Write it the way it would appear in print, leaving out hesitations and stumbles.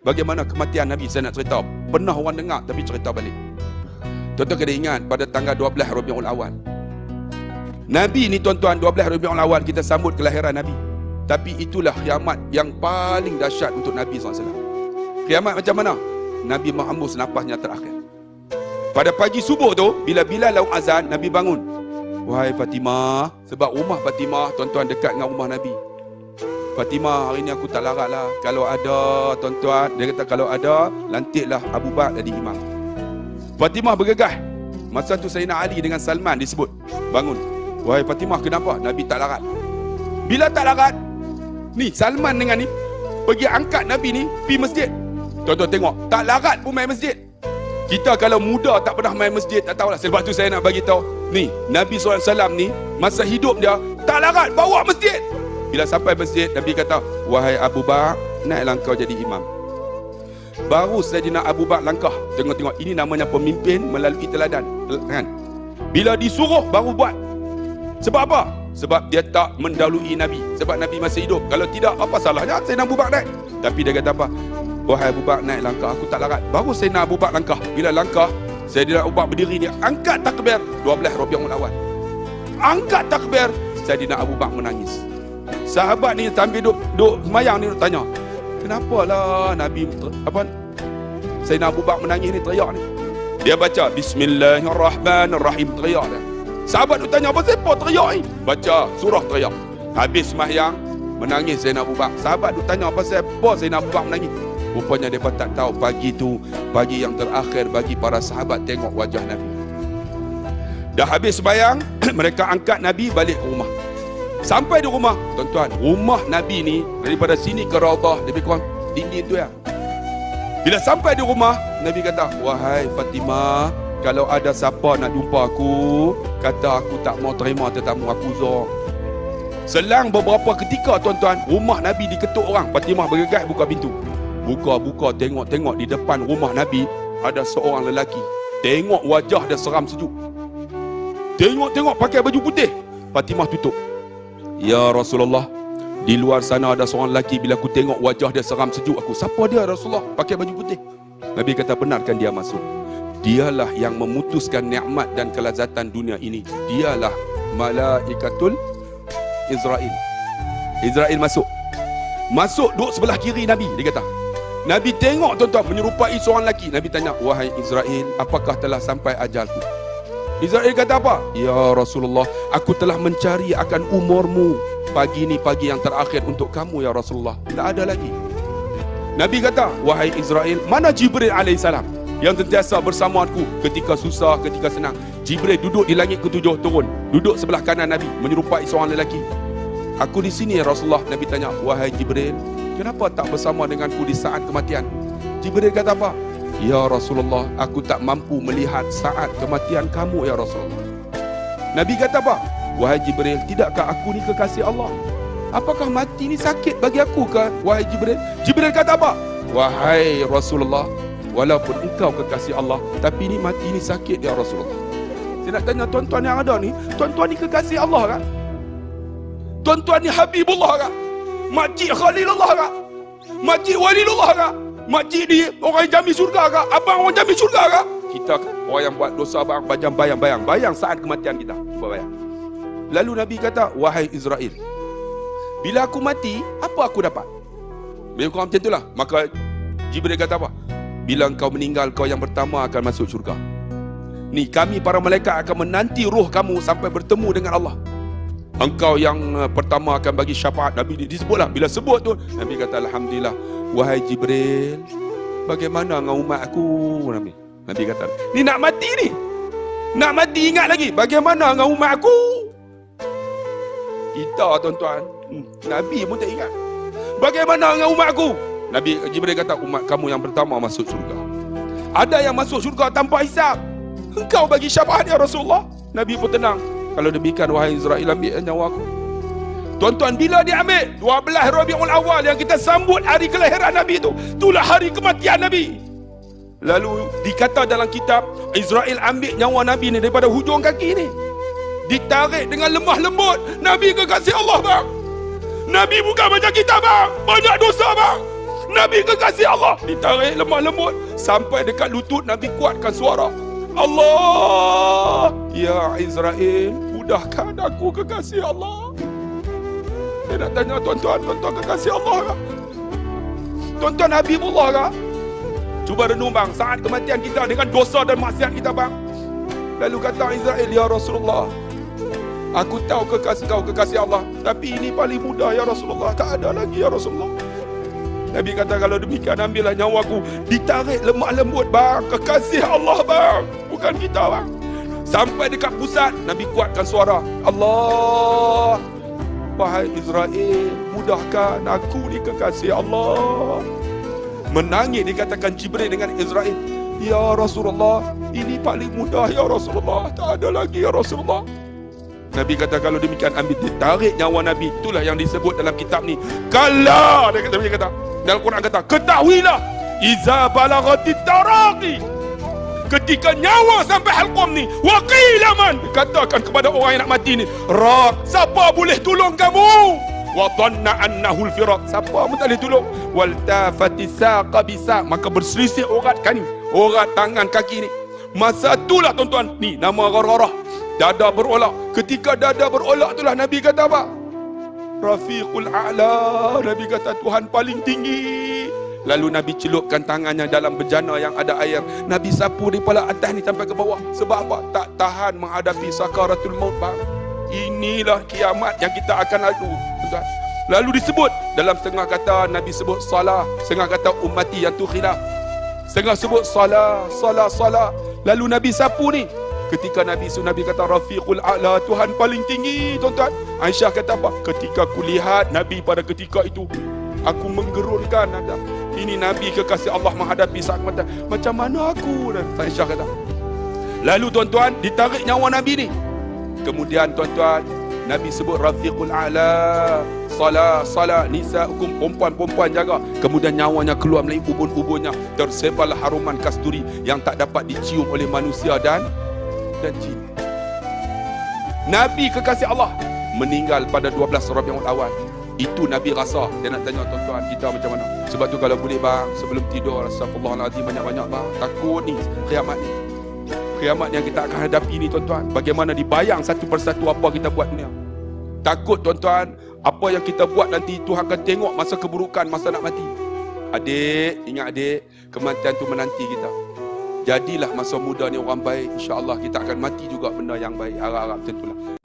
Bagaimana kematian Nabi saya nak cerita. Pernah orang dengar tapi cerita balik. Tuan-tuan kena ingat pada tanggal 12 Rabiul Awal. Nabi ni tuan-tuan, 12 Rabiul Awal kita sambut kelahiran Nabi. Tapi itulah kiamat yang paling dahsyat untuk Nabi SAW. Kiamat macam mana? Nabi menghembus napasnya terakhir. Pada pagi subuh tu, bila Bilal lauk azan, Nabi bangun. Wahai Fatimah, sebab rumah Fatimah tuan-tuan dekat dengan rumah Nabi. Fatimah, hari ni aku tak larat lah. Kalau ada tuan-tuan, dia kata kalau ada, lantiklah Abu Bakar jadi imam. Fatimah bergegas. Masa tu Sayyidina Ali dengan Salman disebut. Bangun. Wahai Fatimah, kenapa? Nabi tak larat. Bila tak larat, ni Salman dengan ni pergi angkat Nabi ni pergi masjid. Tuan-tuan tengok, tak larat pun main masjid. Kita kalau muda tak pernah main masjid, tak tahulah. Sebab tu saya nak bagi tahu. Ni, Nabi SAW ni, masa hidup dia, tak larat, bawa masjid. Bila sampai masjid, Nabi kata, wahai Abu Bakar, naiklah kau jadi imam. Baru Sayyidina Abu Bakar langkah. Tengok-tengok, ini namanya pemimpin melalui teladan. Kan? Bila disuruh, baru buat. Sebab apa? Sebab dia tak mendahului Nabi. Sebab Nabi masih hidup. Kalau tidak, apa salahnya Sayyidina Abu Bakar naik? Tapi dia kata apa? Wahai Abu Bakar, naik langkah, aku tak larat. Baru Sayyidina Abu Bakar langkah. Bila langkah, Sayyidina Abu Bakar berdiri, dia angkat takbir 12 Rabiul Awal. Angkat takbir, Sayyidina Abu Bakar menangis. Sahabat ni sambil duk semayang ni duk tanya, kenapa lah Nabi Sayyidina Abu Bakar menangis ni, teriak ni. Dia baca Bismillahirrahmanirrahim, teriak dia. Sahabat duk tanya, apa siapa teriak ni? Baca surah teriak. Habis semayang, menangis Sayyidina Abu Bakar. Sahabat duk tanya, apa siapa Sayyidina Abu Bakar menangis? Rupanya mereka tak tahu pagi tu pagi yang terakhir bagi para sahabat tengok wajah Nabi. Dah habis sembahyang, mereka angkat Nabi balik ke rumah. Sampai di rumah, tuan-tuan, rumah Nabi ni daripada sini ke Raudhah lebih kurang dinding tu ya. Bila sampai di rumah, Nabi kata, wahai Fatimah, kalau ada siapa nak jumpa aku, kata aku tak mau terima tetamu aku zor. Selang beberapa ketika tuan-tuan, rumah Nabi diketuk orang. Fatimah bergegas buka pintu. Buka, tengok di depan rumah Nabi ada seorang lelaki. Tengok wajah dia seram sejuk. Tengok pakai baju putih. Fatimah tutup. Ya Rasulullah, di luar sana ada seorang lelaki, bila aku tengok wajah dia seram sejuk aku. Siapa dia Rasulullah? Pakai baju putih. Nabi kata, benarkan dia masuk. Dialah yang memutuskan nikmat dan kelazatan dunia ini. Dialah Malaikatul Israel. Israel masuk duduk sebelah kiri Nabi. Dia kata, Nabi tengok tuan-tuan menyerupai seorang lelaki. Nabi tanya, wahai Israel, apakah telah sampai ajalku? Israel kata apa? Ya Rasulullah, aku telah mencari akan umurmu. Pagi ni pagi yang terakhir untuk kamu ya Rasulullah. Tak ada lagi. Nabi kata, wahai Israel, mana Jibril alaihissalam yang sentiasa bersamaku ketika susah, ketika senang? Jibril duduk di langit ketujuh turun, duduk sebelah kanan Nabi menyerupai seorang lelaki. Aku di sini ya Rasulullah. Nabi tanya, wahai Jibril, kenapa tak bersama denganku di saat kematian? Jibril kata apa? Ya Rasulullah, aku tak mampu melihat saat kematian kamu ya Rasulullah. Nabi kata apa? Wahai Jibril, tidakkah aku ni kekasih Allah? Apakah mati ni sakit bagi aku ke, wahai Jibril? Jibril kata apa? Wahai Rasulullah, walaupun engkau kekasih Allah, tapi ni mati ni sakit ya Rasulullah. Saya nak tanya tuan-tuan yang ada ni, tuan-tuan ni kekasih Allah kan? Tuan-tuan ni Habibullah kan? Makcik Khalilullah kan? Makcik Walilullah kan? Makcik ni orang yang jamin syurga kan? Abang orang jamin syurga kan? Kita orang yang buat dosa bayang saat kematian kita. Cuba bayang. Lalu Nabi kata, wahai Israel, bila aku mati, apa aku dapat? Bila kau macam itulah. Maka Jibril kata apa? Bila engkau meninggal, kau yang pertama akan masuk syurga. Ni kami para malaikat akan menanti roh kamu sampai bertemu dengan Allah. Engkau yang pertama akan bagi syafaat. Nabi disebutlah. Bila sebut tu, Nabi kata, alhamdulillah. Wahai Jibril, bagaimana dengan umat aku? Nabi kata, ni nak mati ni. Nak mati ingat lagi. Bagaimana dengan umat aku? Kita tuan-tuan, Nabi pun tak ingat. Bagaimana dengan umat aku? Nabi Jibril kata, umat kamu yang pertama masuk syurga. Ada yang masuk syurga tanpa hisab. Engkau bagi syafaat ya Rasulullah. Nabi pun tenang. Kalau demikian, wahai Israel, ambil nyawa aku. Tuan-tuan, bila diambil 12 Rabiul Awal yang kita sambut hari kelahiran Nabi itu, itulah hari kematian Nabi. Lalu dikata dalam kitab, Israel ambil nyawa Nabi ni daripada hujung kaki ni, ditarik dengan lemah lembut. Nabi kekasih Allah bang. Nabi bukan macam kita bang, banyak dosa bang. Nabi kekasih Allah ditarik lemah lembut sampai dekat lutut. Nabi kuatkan suara, Allah, ya Israel, mudahkan aku kekasih Allah. Saya nak tanya tuan-tuan kekasih Allah kah? Tuan-tuan Habibullah kah? Cuba renung bang, saat kematian kita dengan dosa dan maksiat kita bang. Lalu kata Israel, ya Rasulullah, aku tahu kekasih kau kekasih Allah, tapi ini paling mudah ya Rasulullah, tak ada lagi ya Rasulullah. Nabi kata, kalau demikian ambillah nyawaku. Ditarik lemah lembut bang, kekasih Allah bang, bukan kita bang. Sampai dekat pusat, Nabi kuatkan suara, Allah, wahai Israel, mudahkan aku ni kekasih Allah. Menangis dikatakan Jibril dengan Israel, ya Rasulullah, ini paling mudah ya Rasulullah, tak ada lagi ya Rasulullah. Nabi kata, kalau demikian ambil, ditarik nyawa Nabi. Itulah yang disebut dalam kitab ni, kala. Nabi kata dalam Quran kata, ketahuilah, iza balaghatit taraqi, ketika nyawa sampai halqum ni, waqila man, katakan kepada orang yang nak mati ni, raq, siapa boleh tolong kamu? Wa dhanna annahu al-firaq, siapa pun tak boleh tolong. Wal tafati saqa bisa, maka berselisih urat kaki, urat tangan kaki ni. Masa itulah tuan-tuan, ni nama ghararah, dada berolak. Ketika dada berolak itulah Nabi kata apa? Rafiqul a'la, Nabi kata Tuhan paling tinggi. Lalu Nabi celupkan tangannya dalam bejana yang ada air. Nabi sapu daripada atas ni sampai ke bawah. Sebab apa? Tak tahan menghadapi sakaratul maut bang. Inilah kiamat yang kita akan lalu. Lalu disebut dalam setengah kata, Nabi sebut salah, setengah kata ummati yang tu khilaf, setengah sebut salah. Lalu Nabi sapu ni. Ketika Nabi kata Rafiqul A'la, Tuhan paling tinggi tuan-tuan. Aisyah kata apa? Ketika aku lihat Nabi pada ketika itu, aku menggerunkan. Ini Nabi kekasih Allah menghadapi saat mata. Macam mana aku? Aisyah kata. Lalu tuan-tuan, ditarik nyawa Nabi ni. Kemudian tuan-tuan, Nabi sebut Rafiqul A'la, salah nisa'ukum, perempuan-perempuan jaga. Kemudian nyawanya keluar melalui ubun-ubunnya. Tersebarlah haruman kasturi yang tak dapat dicium oleh manusia dan jin. Nabi kekasih Allah meninggal pada 12 Rabiul Awal. Itu Nabi rasa. Dia nak tanya tuan-tuan, kita macam mana? Sebab tu kalau boleh bang, sebelum tidur, astagfirullahaladzim banyak-banyak bang. Takut ni kiamat ni. Kiamat yang kita akan hadapi ni tuan-tuan, bagaimana dibayang satu persatu apa kita buat dunia. Takut tuan-tuan, apa yang kita buat nanti Tuhan akan tengok masa keburukan, masa nak mati. Adik, ingat adik, kematian tu menanti kita. Jadilah masa muda ni orang baik, insya-Allah kita akan mati juga benda yang baik. Harap-harap tentulah.